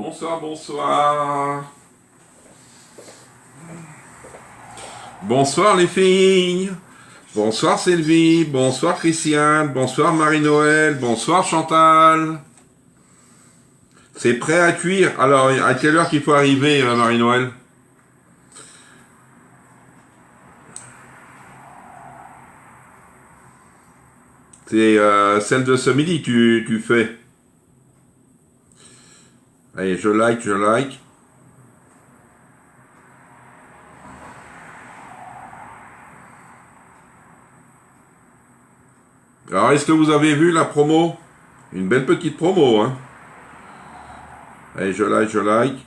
Bonsoir, bonsoir. Bonsoir les filles. Bonsoir Sylvie. Bonsoir Christiane. Bonsoir Marie-Noël. Bonsoir Chantal. C'est prêt à cuire. Alors, à quelle heure qu'il faut arriver, Marie-Noël? C'est celle de ce midi tu fais. Allez, je like. Alors, est-ce que vous avez vu la promo? Une belle petite promo, hein? Allez, je like.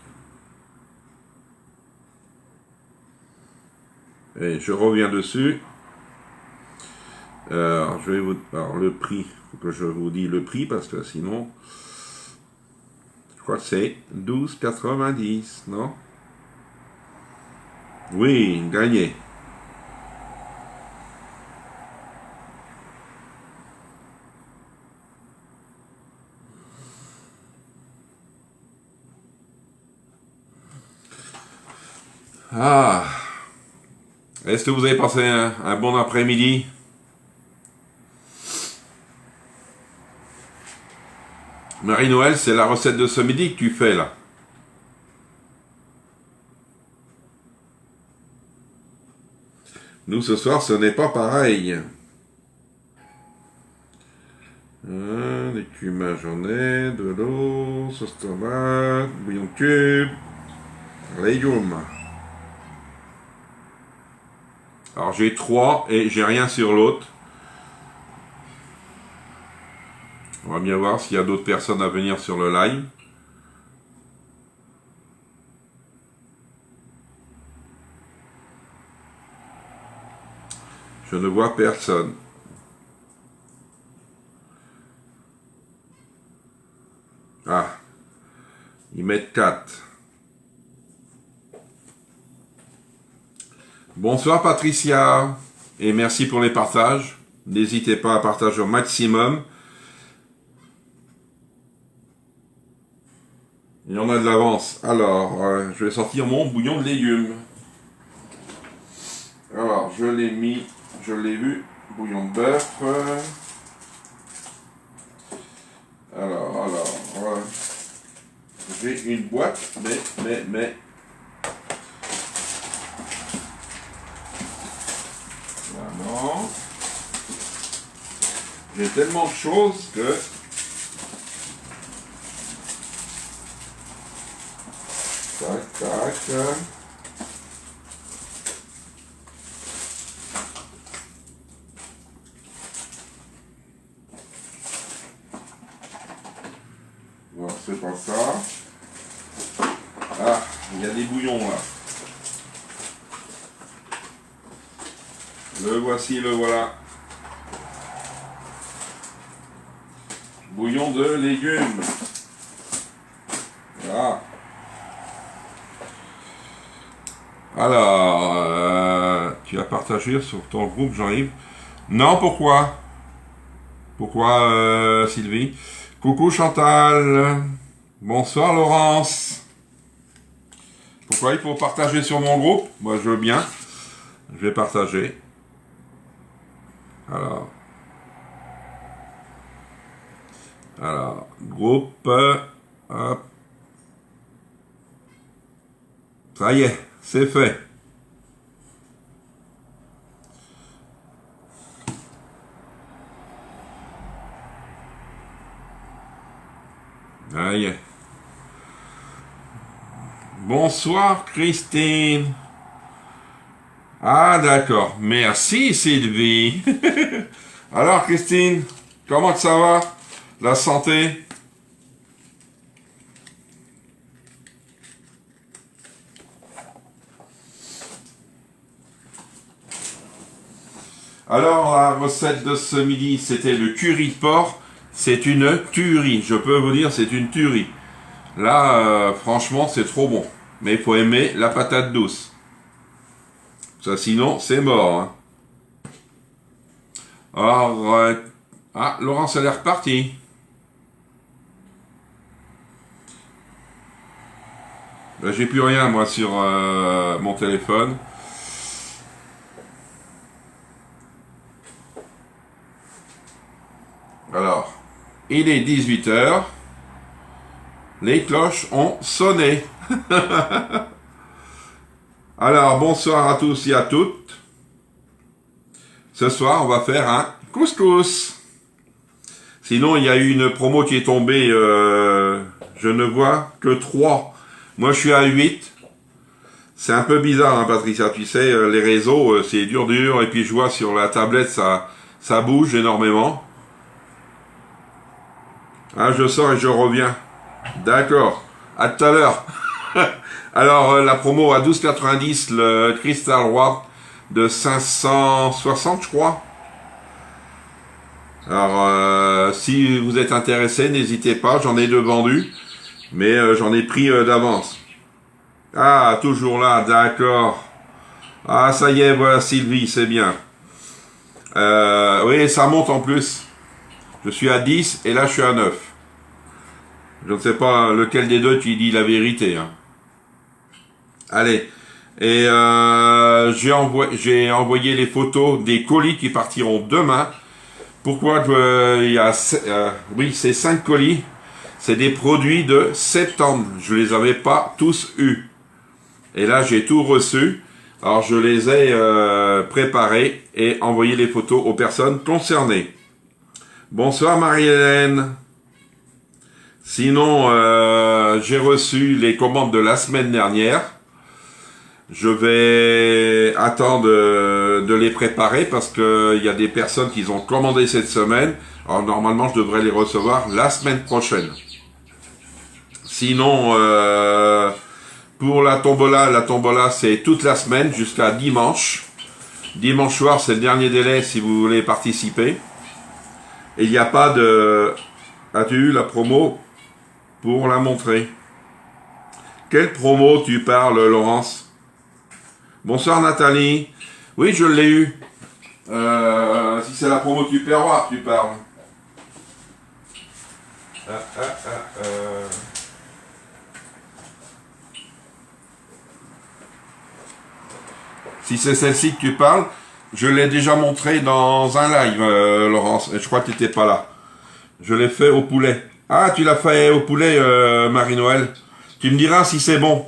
Et je reviens dessus. Alors, alors, le prix, faut que je vous dise le prix parce que sinon, je crois que c'est 12,90, non? Oui, gagné. Ah, est-ce que vous avez passé un bon après-midi? Marie-Noël, c'est la recette de ce midi que tu fais là. Nous, ce soir, ce n'est pas pareil. Des cumins, j'en ai, de l'eau, sauce tomate, bouillon de cube, légumes. Alors j'ai 3 et j'ai rien sur l'autre. On va bien voir s'il y a d'autres personnes à venir sur le live. Je ne vois personne. Ah, ils mettent 4. Bonsoir Patricia, et merci pour les partages. N'hésitez pas à partager au maximum. Il y en a de l'avance. Alors, je vais sortir mon bouillon de légumes. Alors, je l'ai mis, je l'ai vu, bouillon de bœuf. Alors, j'ai une boîte, mais... Non. J'ai tellement de choses que... Tac. Non, c'est pas ça. Ah, il y a des bouillons là. Le voici, le voilà. Bouillon de légumes. Voilà. Alors, tu as partagé sur ton groupe, Jean-Yves? Non, pourquoi? Pourquoi, Sylvie? Coucou Chantal. Bonsoir Laurence. Pourquoi il faut partager sur mon groupe? Moi, je veux bien. Je vais partager. Alors, groupe, hop. Ça y est, c'est fait. Ça y est. Bonsoir Christine. Ah d'accord, merci Sylvie. Alors Christine, comment ça va? La santé? Alors la recette de ce midi, c'était le curry de porc. C'est une tuerie, je peux vous dire, c'est une tuerie. Là, franchement, c'est trop bon. Mais il faut aimer la patate douce. Ça, sinon, c'est mort. Hein. Alors, Laurence, elle est repartie. J'ai plus rien moi sur mon téléphone. Alors, il est 18 h. Les cloches ont sonné. Alors, bonsoir à tous et à toutes. Ce soir, on va faire un couscous. Sinon, il y a eu une promo qui est tombée. Je ne vois que 3. Moi, je suis à 8. C'est un peu bizarre, hein, Patricia. Tu sais, les réseaux, c'est dur. Et puis, je vois sur la tablette, ça bouge énormément. Ah, je sors et je reviens. D'accord. À tout à l'heure. Alors, la promo à 12,90, le Crystal Ward de 560, je crois. Alors, si vous êtes intéressé, n'hésitez pas. J'en ai 2 vendus, mais j'en ai pris d'avance. Ah, toujours là, d'accord. Ah, ça y est, voilà Sylvie, c'est bien. Oui, ça monte en plus. Je suis à 10 et là, je suis à 9. Je ne sais pas lequel des deux qui dit la vérité. Hein. Allez. Et j'ai envoyé les photos des colis qui partiront demain. Pourquoi il y a... oui, c'est 5 colis. C'est des produits de septembre. Je les avais pas tous eus. Et là, j'ai tout reçu. Alors, je les ai préparés et envoyé les photos aux personnes concernées. Bonsoir Marie-Hélène. Sinon, j'ai reçu les commandes de la semaine dernière. Je vais attendre de les préparer parce que il y a des personnes qui ont commandé cette semaine. Alors normalement, je devrais les recevoir la semaine prochaine. Sinon, pour la tombola c'est toute la semaine jusqu'à dimanche. Dimanche soir, c'est le dernier délai si vous voulez participer. Et il n'y a pas de... As-tu eu la promo pour la montrer? Quelle promo tu parles, Laurence? Bonsoir Nathalie. Oui, je l'ai eu. Si c'est la promo Tupperware, tu parles. Si c'est celle-ci que tu parles, je l'ai déjà montré dans un live, Laurence. Et je crois que tu n'étais pas là. Je l'ai fait au poulet. Ah, tu l'as fait au poulet, Marie-Noël. Tu me diras si c'est bon.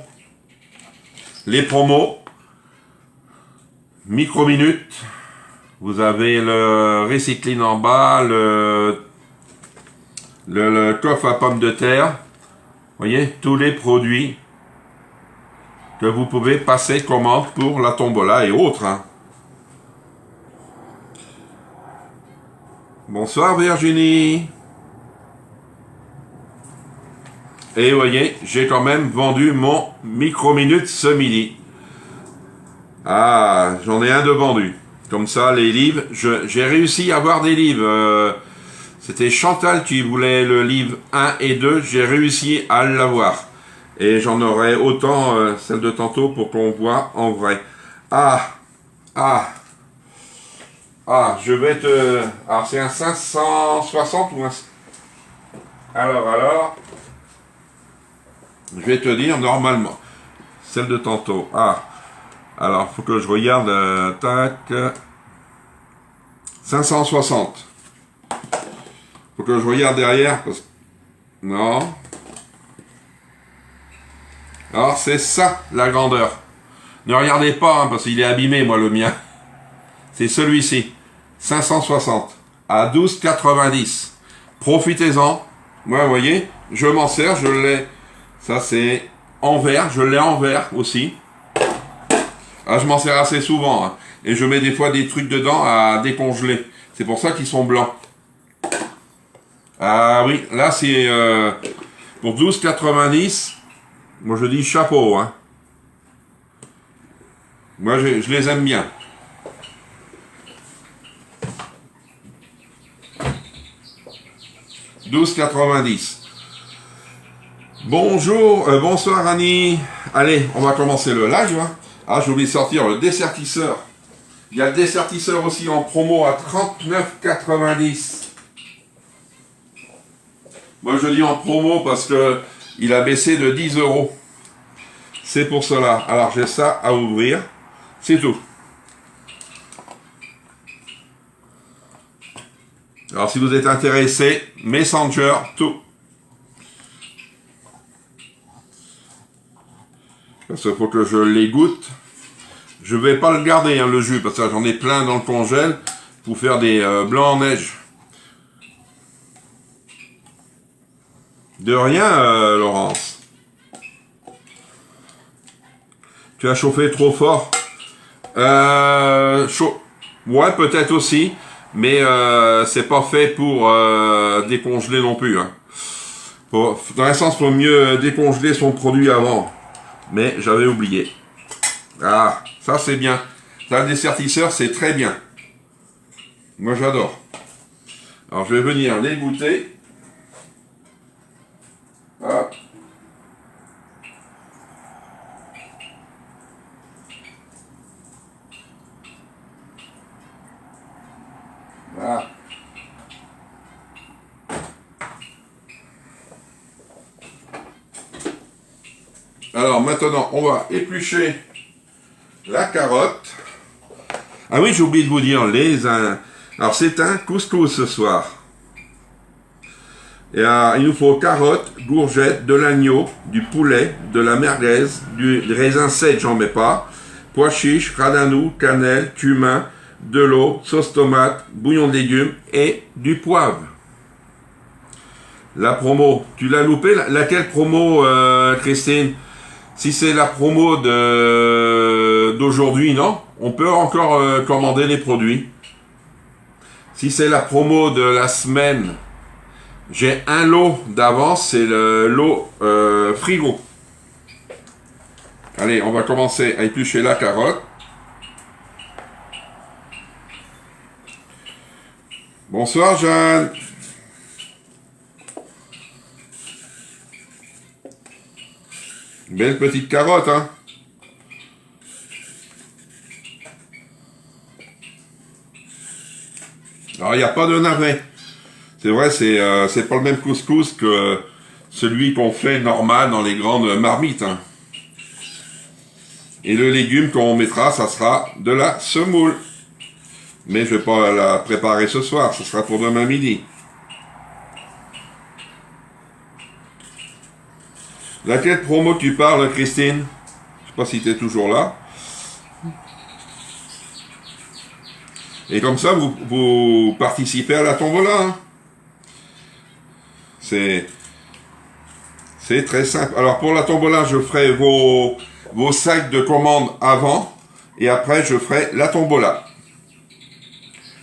Les promos. Micro-minutes. Vous avez le recycling en bas, le coffre à pommes de terre. Vous voyez, tous les produits que vous pouvez passer commande pour la tombola et autres. Hein. Bonsoir Virginie. Et vous voyez, j'ai quand même vendu mon micro-minute ce midi. Ah, j'en ai un de vendu. Comme ça, les livres, j'ai réussi à avoir des livres. C'était Chantal qui voulait le livre 1 et 2. J'ai réussi à l'avoir. Et j'en aurai autant, celle de tantôt, pour qu'on voit en vrai. Je vais te... Alors, c'est un 560 ou un... Alors... Je vais te dire normalement. Celle de tantôt. Alors, faut que je regarde. Tac. 560. Faut que je regarde derrière. Non. Alors, c'est ça, la grandeur. Ne regardez pas, hein, parce qu'il est abîmé, moi, le mien. C'est celui-ci. 560. À 12,90. Profitez-en. Moi, vous voyez, je m'en sers, je l'ai... Ça, c'est en verre. Je l'ai en verre aussi. Ah, je m'en sers assez souvent. Hein. Et je mets des fois des trucs dedans à décongeler. C'est pour ça qu'ils sont blancs. Ah oui, là, c'est pour 12,90. Moi, je dis chapeau. Hein. Moi, je les aime bien. « 12,90. Bonjour, bonsoir Annie. Allez, on va commencer le live. Hein. Ah, j'ai oublié de sortir le dessertisseur. Il y a le dessertisseur aussi en promo à 39,90. Moi, je dis en promo parce que il a baissé de 10 €. C'est pour cela. Alors j'ai ça à ouvrir. C'est tout. Alors si vous êtes intéressé, Messenger, tout. Parce qu'il faut que je les goûte. Je vais pas le garder, hein, le jus, parce que j'en ai plein dans le congèle pour faire des blancs en neige. De rien, Laurence. Tu as chauffé trop fort. Ouais, peut-être aussi, mais c'est pas fait pour décongeler non plus. Hein. Dans un sens, il faut mieux décongeler son produit avant. Mais j'avais oublié. Ah, ça c'est bien. Ça, le dessertisseur, c'est très bien. Moi, j'adore. Alors, je vais venir les goûter. Hop. Voilà. Alors maintenant, on va éplucher la carotte. Ah oui, j'ai oublié de vous dire, alors c'est un couscous ce soir. Et il nous faut carottes, courgettes, de l'agneau, du poulet, de la merguez, du raisin sec, j'en mets pas, pois chiches, radanoux, cannelle, cumin, de l'eau, sauce tomate, bouillon de légumes et du poivre. La promo, tu l'as loupé? Laquelle promo, Christine? Si c'est la promo d'aujourd'hui, non? On peut encore commander les produits. Si c'est la promo de la semaine, j'ai un lot d'avance, c'est le lot frigo. Allez, on va commencer à éplucher la carotte. Bonsoir Jeanne. Belle petite carotte, hein. Alors, il n'y a pas de navet. C'est vrai, c'est pas le même couscous que celui qu'on fait normal dans les grandes marmites. Hein. Et le légume qu'on mettra, ça sera de la semoule. Mais je vais pas la préparer ce soir, ce sera pour demain midi. Laquelle promo tu parles, Christine? Je sais pas si tu es toujours là. Et comme ça, vous participez à la tombola. Hein. C'est très simple. Alors pour la tombola, je ferai vos sacs de commande avant. Et après, je ferai la tombola.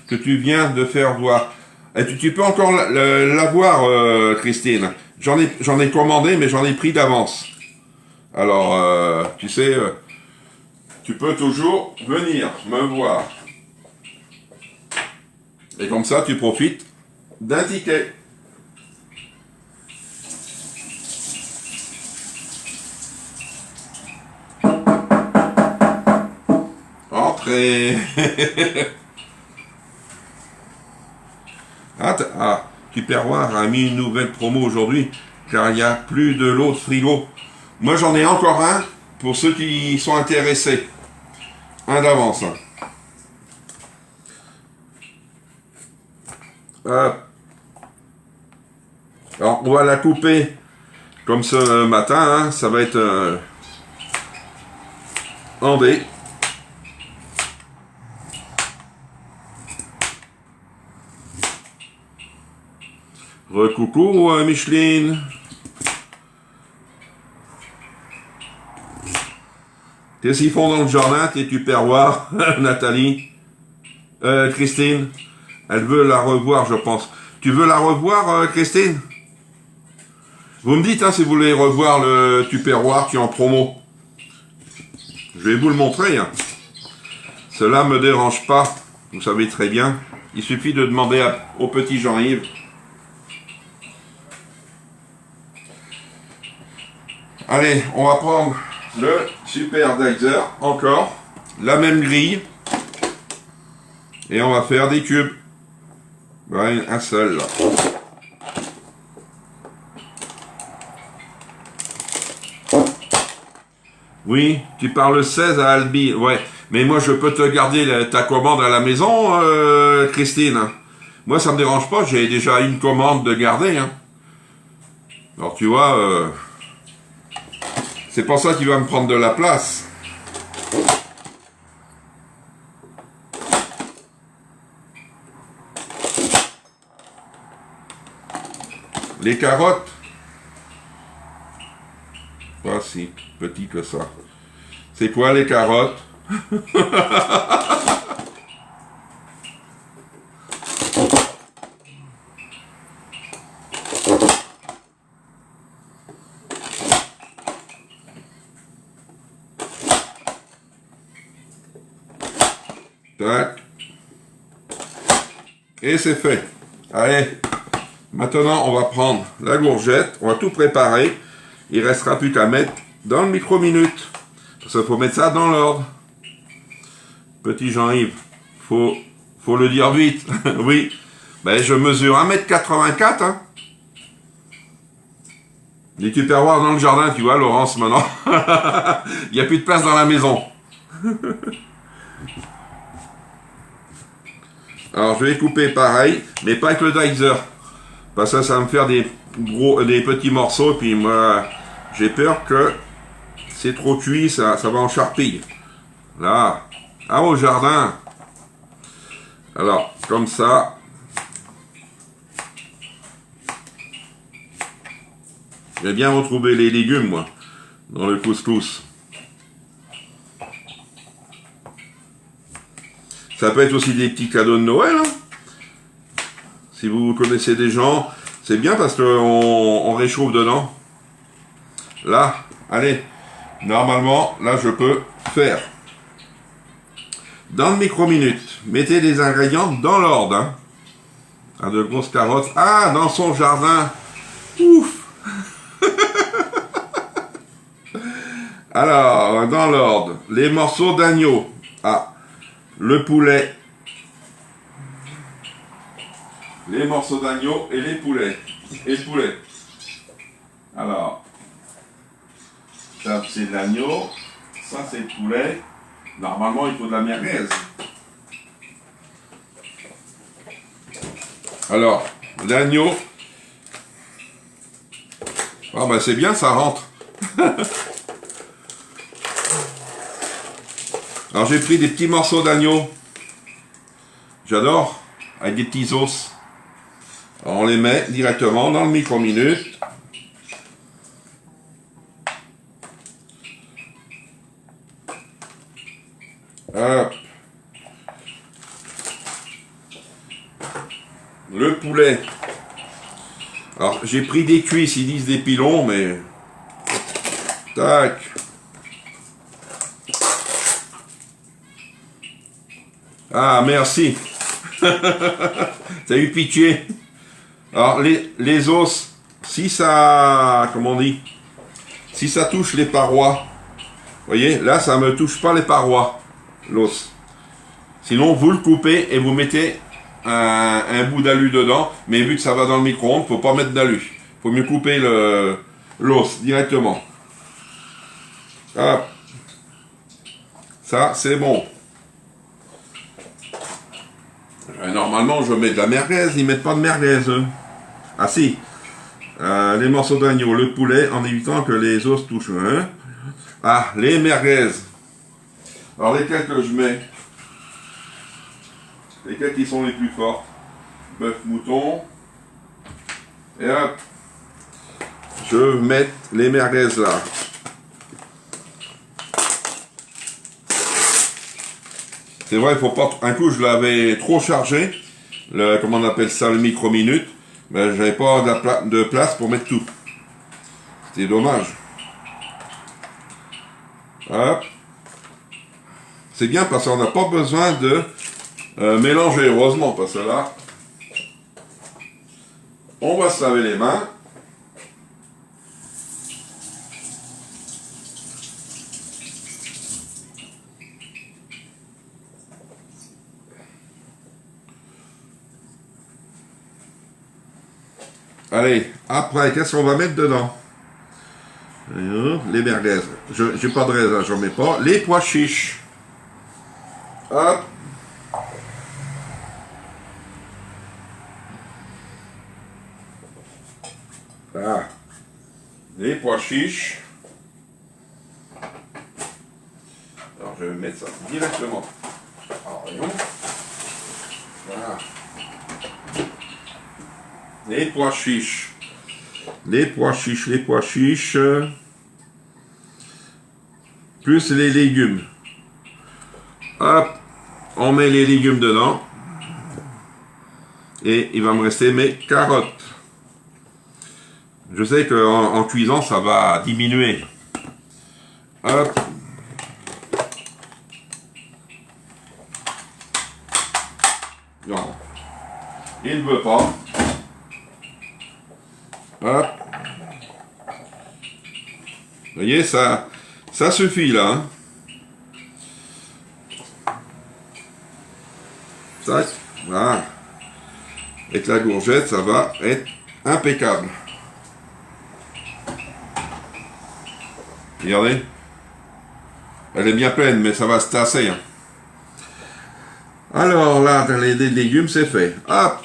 Que tu viens de faire voir. Et tu peux encore la voir, Christine. J'en ai commandé, mais j'en ai pris d'avance. Alors, tu sais, tu peux toujours venir me voir. Et comme ça, tu profites d'un ticket. Entrez. Tupperware a mis une nouvelle promo aujourd'hui, car il n'y a plus de l'eau de frigo. Moi, j'en ai encore un pour ceux qui sont intéressés. Un d'avance. Alors, on va la couper comme ce matin. Hein, ça va être en dés. Recoucou, Micheline. Qu'est-ce qu'ils font dans le jardin, tes tupperwares, Nathalie? Christine? Elle veut la revoir, je pense. Tu veux la revoir, Christine? Vous me dites, hein, si vous voulez revoir le tupperware qui est en promo. Je vais vous le montrer. Hein. Cela me dérange pas. Vous savez très bien. Il suffit de demander au petit Jean-Yves. Allez, on va prendre le Super Dizer, encore, la même grille, et on va faire des cubes. Voilà, un seul là. Oui, tu parles 16 à Albi, ouais. Mais moi, je peux te garder ta commande à la maison, Christine. Moi, ça me dérange pas, j'ai déjà une commande de garder. Hein. Alors, tu vois, c'est pour ça qu'il va me prendre de la place. Les carottes, pas si petit que ça. C'est quoi les carottes? Tac. Et c'est fait. Allez, maintenant on va prendre la gourgette, on va tout préparer. Il restera plus qu'à mettre dans le micro-minute. Parce qu'il faut mettre ça dans l'ordre. Petit Jean-Yves, faut le dire vite. Oui. Ben, je mesure 1m84. Hein. Et tu peux voir dans le jardin, tu vois, Laurence, maintenant. Il n'y a plus de place dans la maison. Alors, je vais couper pareil, mais pas avec le dicer. Parce que ça va me faire des petits morceaux, puis moi, j'ai peur que c'est trop cuit, ça va en charpille. Là, au jardin. Alors, comme ça. J'ai bien retrouvé les légumes, moi, dans le couscous. Ça peut être aussi des petits cadeaux de Noël. Hein. Si vous connaissez des gens, c'est bien parce qu'on réchauffe dedans. Là, allez, normalement, là, je peux faire. Dans le micro-minute, mettez les ingrédients dans l'ordre. Hein. Ah, de grosses carottes. Ah, dans son jardin. Ouf. Alors, dans l'ordre, les morceaux d'agneau. Ah, le poulet. Les morceaux d'agneau et les poulets. Et le poulet. Alors, ça c'est de l'agneau. Ça c'est le poulet. Normalement, il faut de la merguez. Alors, l'agneau. Ah ben c'est bien, ça rentre. Alors j'ai pris des petits morceaux d'agneau. J'adore. Avec des petits os. Alors, on les met directement dans le micro-minute. Hop. Le poulet. Alors j'ai pris des cuisses, ils disent des pilons, mais... Tac. Ah, merci. T'as eu pitié. Alors, les os, si ça... Comment on dit? Si ça touche les parois, vous voyez, là, ça ne me touche pas les parois, l'os. Sinon, vous le coupez et vous mettez un bout d'alu dedans. Mais vu que ça va dans le micro-ondes, faut pas mettre d'alu. Faut mieux couper l'os directement. Hop. Ça, c'est bon. Normalement, je mets de la merguez. Ils mettent pas de merguez, eux. Ah si. Les morceaux d'agneau, le poulet, en évitant que les os touchent. Hein. Ah, les merguez. Alors, lesquels que je mets? Lesquels qui sont les plus forts? Bœuf, mouton. Et hop. Je vais mettre les merguez là. C'est vrai, il faut pas. Un coup, je l'avais trop chargé. Comment on appelle ça, le micro-minute. Mais j'avais pas de place pour mettre tout. C'était dommage. Hop. C'est bien parce qu'on n'a pas besoin de mélanger, heureusement, parce que là, on va se laver les mains. Allez, après, qu'est-ce qu'on va mettre dedans? les merguez. J'ai pas de raisin, j'en mets pas. Les pois chiches. Hop. Voilà. Les pois chiches. Alors je vais mettre ça directement. Alors voyons. Voilà. Les pois chiches. Les pois chiches, les pois chiches. Plus les légumes. Hop. On met les légumes dedans. Et il va me rester mes carottes. Je sais qu'en cuisant, ça va diminuer. Hop. Non. Il ne veut pas. Hop. Vous voyez, ça suffit là. Hein. Tac. Voilà. Avec la courgette, ça va être impeccable. Regardez. Elle est bien pleine, mais ça va se tasser. Hein. Alors là, les légumes, c'est fait. Hop.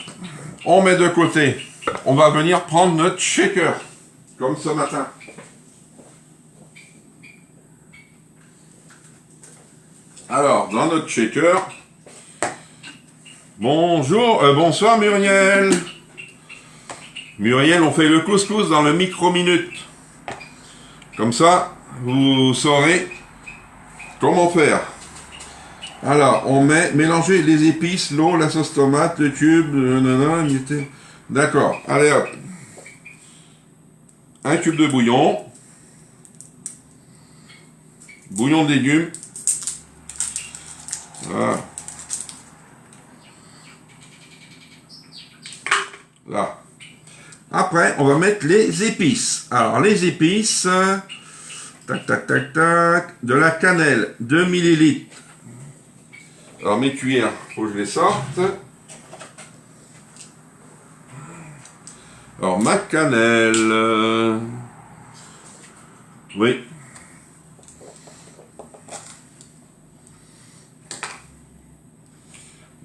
On met de côté. On va venir prendre notre shaker. Comme ce matin. Alors, dans notre shaker... bonsoir Muriel. Muriel, on fait le couscous dans le micro-minute. Comme ça, vous saurez comment faire. Alors, on met, mélanger les épices, l'eau, la sauce tomate, le cube, d'accord. Allez hop. Un cube de bouillon. Bouillon de légumes. Voilà. Là. Après, on va mettre les épices. Alors, les épices, tac, tac, tac, tac, de la cannelle, 2 ml. Alors, mes cuillères, faut que je les sorte. Alors, ma cannelle, oui.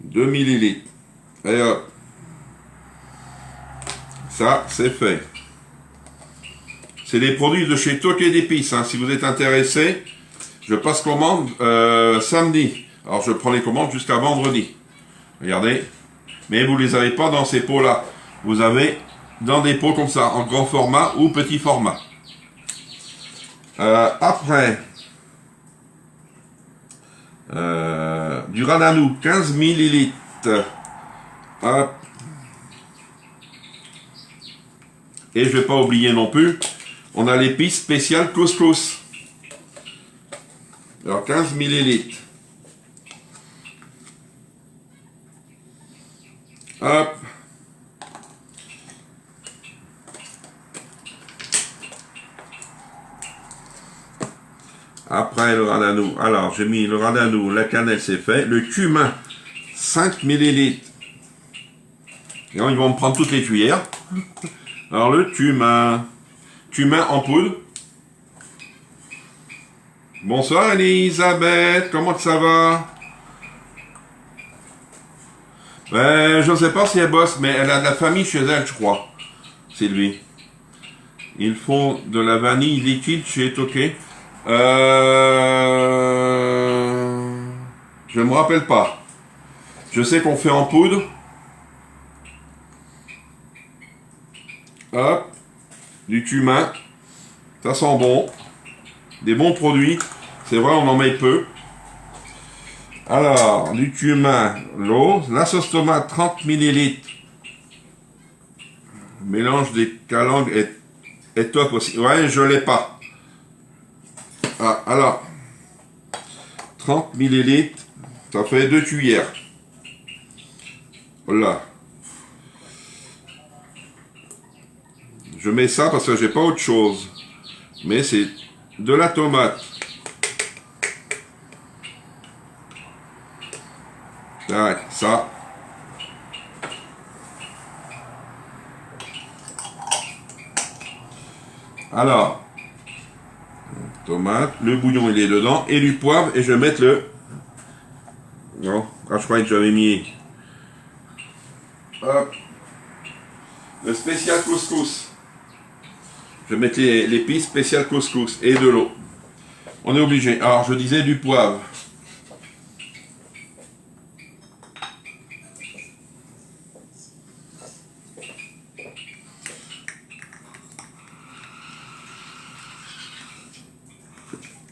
« 2 ml. Et hop. Ça, c'est fait. C'est des produits de chez Tokay d'épices. Hein. Si vous êtes intéressé, je passe commande samedi. Alors, je prends les commandes jusqu'à vendredi. Regardez. Mais vous ne les avez pas dans ces pots-là. Vous avez dans des pots comme ça, en grand format ou petit format. Après, du radanou, 15 ml. Hop. Et je ne vais pas oublier non plus, on a l'épice spéciale couscous. Alors 15 ml. Hop. Après le radanou. Alors j'ai mis le radanou, la cannelle c'est fait. Le cumin, 5 ml. Et alors, ils vont me prendre toutes les cuillères. Alors le cumin en poudre. Bonsoir Elisabeth, comment ça va? Je ne sais pas si elle bosse, mais elle a de la famille chez elle, je crois. Sylvie. Ils font de la vanille liquide chez Tokay. Je ne me rappelle pas. Je sais qu'on fait en poudre. Hop. Du cumin. Ça sent bon. Des bons produits. C'est vrai, on en met peu. Alors, du cumin, l'eau, la sauce tomate, 30 ml. Mélange des calangues est top aussi. Ouais, je l'ai pas. Ah, alors, 30 ml, ça fait 2 cuillères. Voilà. Je mets ça parce que j'ai pas autre chose. Mais c'est de la tomate. Tac, ça. Alors, tomate, le bouillon il est dedans, et du poivre, et je vais mettre le... Non, ah, je croyais que j'avais mis... Hop. Le spécial couscous. Je vais mettre l'épice spécial couscous et de l'eau. On est obligé. Alors, je disais du poivre.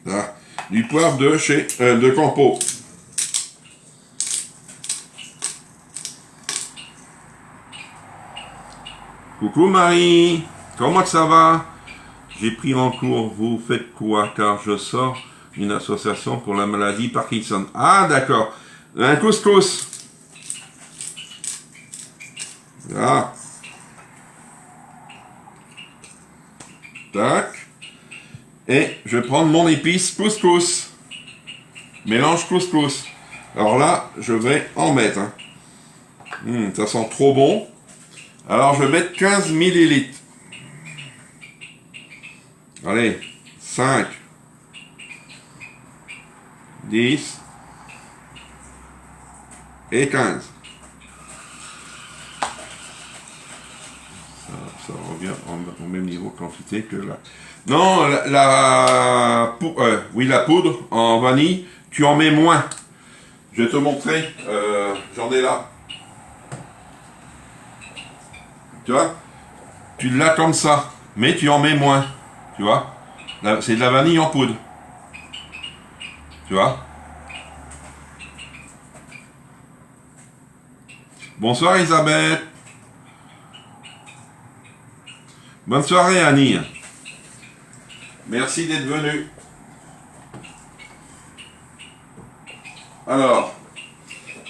Là. Du poivre de chez de Campo. Coucou Marie, comment ça va? J'ai pris en cours, vous faites quoi? Car je sors d'une association pour la maladie Parkinson. Ah d'accord, un couscous. Là. Tac. Et je vais prendre mon épice couscous. Mélange couscous. Alors là, je vais en mettre. Hein. Ça sent trop bon. Alors je vais mettre 15 millilitres. Allez, 5, 10 et 15. Ça revient au même niveau de quantité que là. Non, oui, la poudre en vanille, tu en mets moins. Je vais te montrer, j'en ai là. Tu vois? Tu l'as comme ça, mais tu en mets moins. Tu vois? C'est de la vanille en poudre. Tu vois? Bonsoir Isabelle. Bonne soirée Annie. Merci d'être venue. Alors,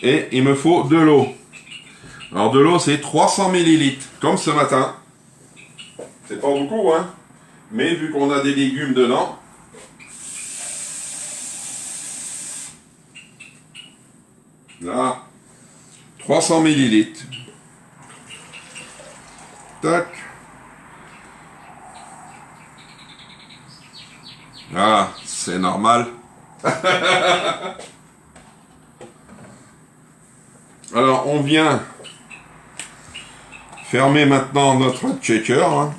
et il me faut de l'eau. Alors de l'eau c'est 300 millilitres, comme ce matin. C'est pas beaucoup, hein. Mais vu qu'on a des légumes dedans, là, 300 millilitres. Tac. Ah, c'est normal. Alors, on vient fermer maintenant notre shaker. Hein.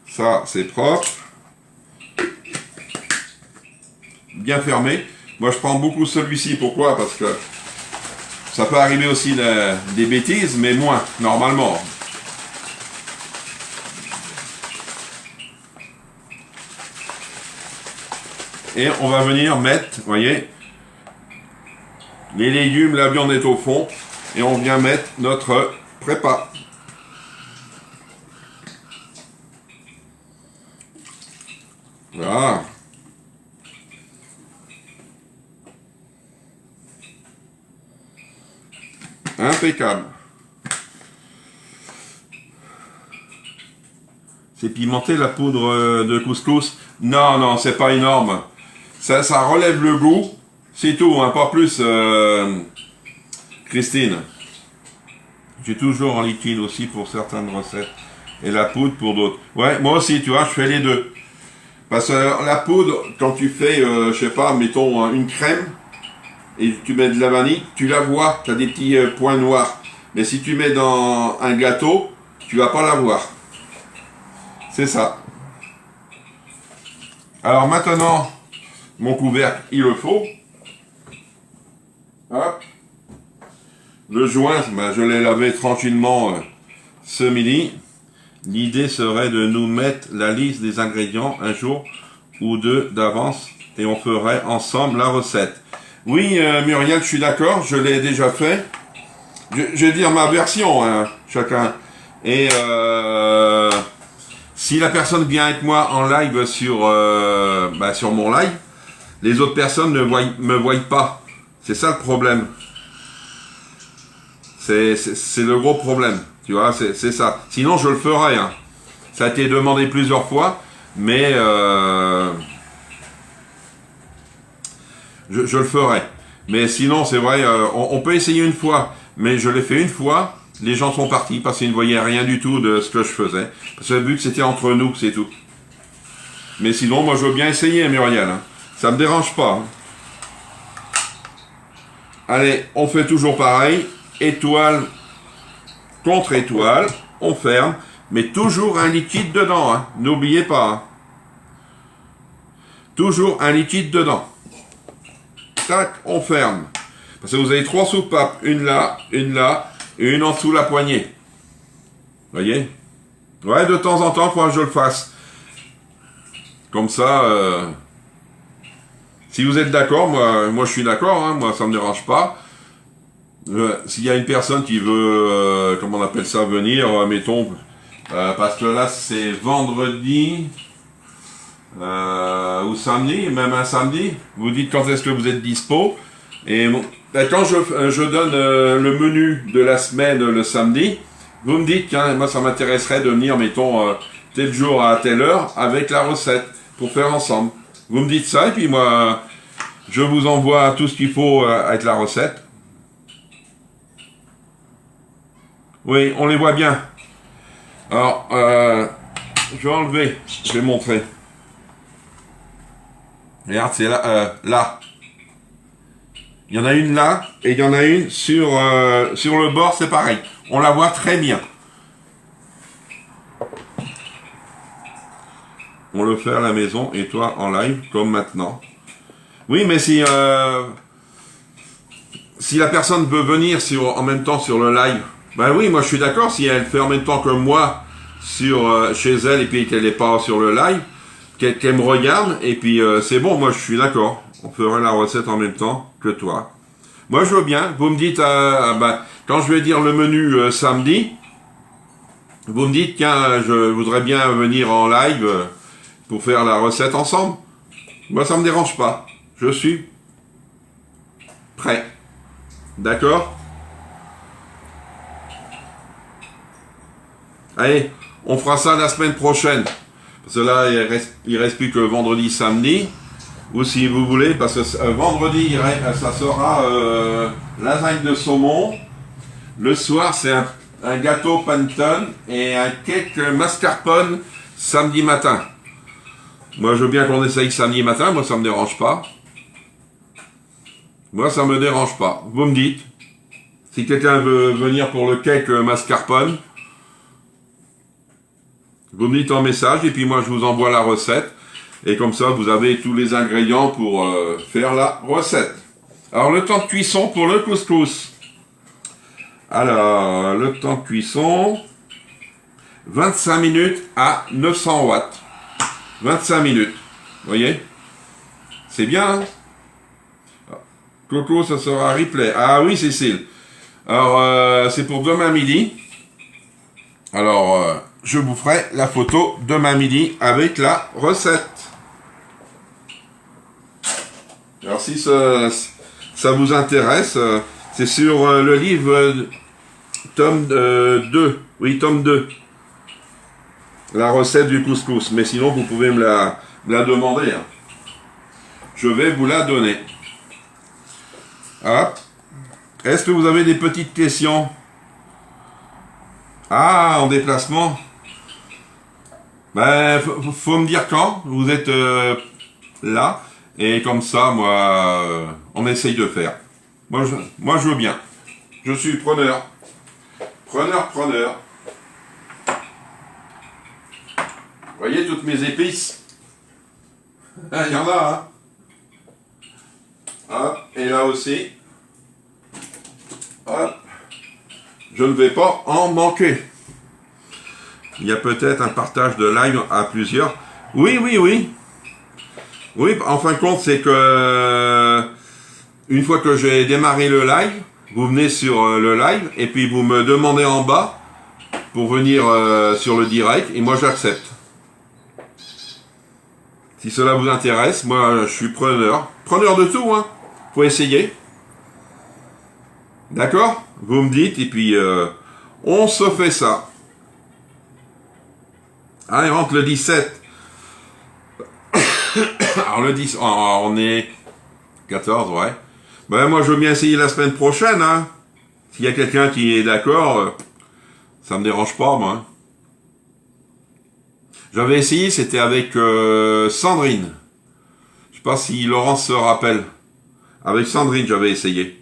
Ça, c'est propre. Bien fermé. Moi, je prends beaucoup celui-ci. Pourquoi? Parce que ça peut arriver aussi des bêtises, mais moins, normalement. Et on va venir mettre, vous voyez, les légumes, la viande est au fond, et on vient mettre notre prépa. Voilà. Impeccable. C'est pimenté la poudre de couscous? Non, non, c'est pas énorme. Ça relève le goût, c'est tout, hein, pas plus, Christine. J'ai toujours en liquide aussi pour certaines recettes. Et la poudre pour d'autres. Ouais, moi aussi, tu vois, je fais les deux. Parce que la poudre, quand tu fais, je sais pas, mettons une crème, et tu mets de la vanille, tu la vois, tu as des petits points noirs. Mais si tu mets dans un gâteau, tu vas pas la voir. C'est ça. Alors maintenant, mon couvercle, il le faut. Hop. Le joint, ben, je l'ai lavé tranquillement ce midi. L'idée serait de nous mettre la liste des ingrédients un jour ou deux d'avance et on ferait ensemble la recette. Oui, Muriel, je suis d'accord, je l'ai déjà fait. Je vais dire ma version, hein, chacun. Et si la personne vient avec moi en live sur mon live, les autres personnes ne me voient pas. C'est ça le problème. C'est le gros problème. Tu vois, c'est ça. Sinon, je le ferai. Hein. Ça a été demandé plusieurs fois, mais je le ferai. Mais sinon, c'est vrai, on peut essayer une fois. Mais je l'ai fait une fois. Les gens sont partis parce qu'ils ne voyaient rien du tout de ce que je faisais. Parce que vu que c'était entre nous, c'est tout. Mais sinon, moi, je veux bien essayer, Muriel. Hein. Ça me dérange pas. Hein. Allez, on fait toujours pareil. Étoile contre étoile. On ferme. Mais toujours un liquide dedans. Hein. N'oubliez pas. Hein. Toujours un liquide dedans. Tac, on ferme. Parce que vous avez 3 soupapes. Une là et une en dessous la poignée. Voyez? Ouais, de temps en temps, il faut que je le fasse. Comme ça, si vous êtes d'accord, moi je suis d'accord, hein, moi ça me dérange pas. S'il y a une personne qui veut, comment on appelle ça, venir, mettons, parce que là c'est vendredi ou samedi, même un samedi, vous dites quand est-ce que vous êtes dispo, et quand je donne le menu de la semaine le samedi, vous me dites, tiens, moi ça m'intéresserait de venir, mettons, tel jour à telle heure, avec la recette, pour faire ensemble. Vous me dites ça, et puis moi, je vous envoie tout ce qu'il faut avec la recette. Oui, on les voit bien. Alors, je vais enlever, je vais montrer. Regarde, c'est là, là. Il y en a une là, et il y en a une sur le bord, c'est pareil. On la voit très bien. On le fait à la maison et toi en live comme maintenant. Oui, mais si la personne veut venir en même temps sur le live, ben oui, moi je suis d'accord. Si elle fait en même temps que moi chez elle et puis qu'elle n'est pas sur le live, qu'elle me regarde et puis c'est bon. Moi je suis d'accord. On fera la recette en même temps que toi. Moi je veux bien. Vous me dites quand je vais dire le menu samedi, vous me dites tiens je voudrais bien venir en live. Pour faire la recette ensemble. Moi, ça me dérange pas. Je suis prêt. D'accord? Allez, on fera ça la semaine prochaine. Parce que là, il reste plus que vendredi, samedi. Ou si vous voulez, parce que vendredi, ça sera lasagne de saumon. Le soir, c'est un gâteau Panton et un cake mascarpone samedi matin. Moi, je veux bien qu'on essaye samedi matin. Moi, ça me dérange pas. Moi, ça me dérange pas. Vous me dites. Si quelqu'un veut venir pour le cake mascarpone, vous me dites en message et puis moi, je vous envoie la recette. Et comme ça, vous avez tous les ingrédients pour faire la recette. Alors, le temps de cuisson pour le couscous. Alors, le temps de cuisson, 25 minutes à 900 watts. 25 minutes. Vous voyez? C'est bien, hein? Coco, ça sera replay. Ah oui, Cécile. Alors, c'est pour demain midi. Alors, je vous ferai la photo demain midi avec la recette. Alors, si ça vous intéresse, c'est sur le livre tome 2. Oui, tome 2. La recette du couscous. Mais sinon, vous pouvez me la demander. Hein. Je vais vous la donner. Hop. Est-ce que vous avez des petites questions? Ah, en déplacement. Ben, faut me dire quand vous êtes là. Et comme ça, moi, on essaye de faire. Moi, je veux bien. Je suis preneur. Preneur. Vous voyez toutes mes épices? Il y en a, hein? Hop, et là aussi. Hop. Je ne vais pas en manquer. Il y a peut-être un partage de live à plusieurs. Oui. Oui, en fin de compte, c'est que une fois que j'ai démarré le live, vous venez sur le live et puis vous me demandez en bas pour venir sur le direct et moi j'accepte. Si cela vous intéresse, moi je suis preneur. Preneur de tout, hein. Faut essayer. D'accord? Vous me dites et puis on se fait ça. Ah, il rentre le 17. Alors le 10, on est 14, ouais. Ben moi je veux bien essayer la semaine prochaine, hein. S'il y a quelqu'un qui est d'accord, ça me dérange pas, moi. J'avais essayé, c'était avec Sandrine. Je sais pas si Laurence se rappelle. Avec Sandrine, j'avais essayé.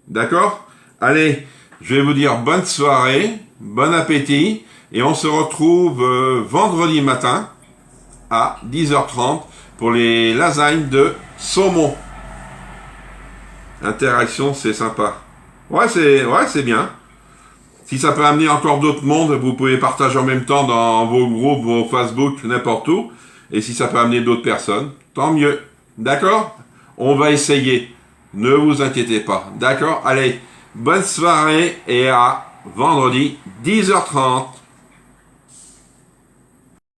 D'accord? Allez, je vais vous dire bonne soirée, bon appétit, et on se retrouve vendredi matin à 10h30 pour les lasagnes de saumon. Interaction, c'est sympa. Ouais, c'est bien. Si ça peut amener encore d'autres mondes, vous pouvez partager en même temps dans vos groupes, vos Facebook, n'importe où. Et si ça peut amener d'autres personnes, tant mieux. D'accord? On va essayer. Ne vous inquiétez pas. D'accord? Allez, bonne soirée et à vendredi 10h30.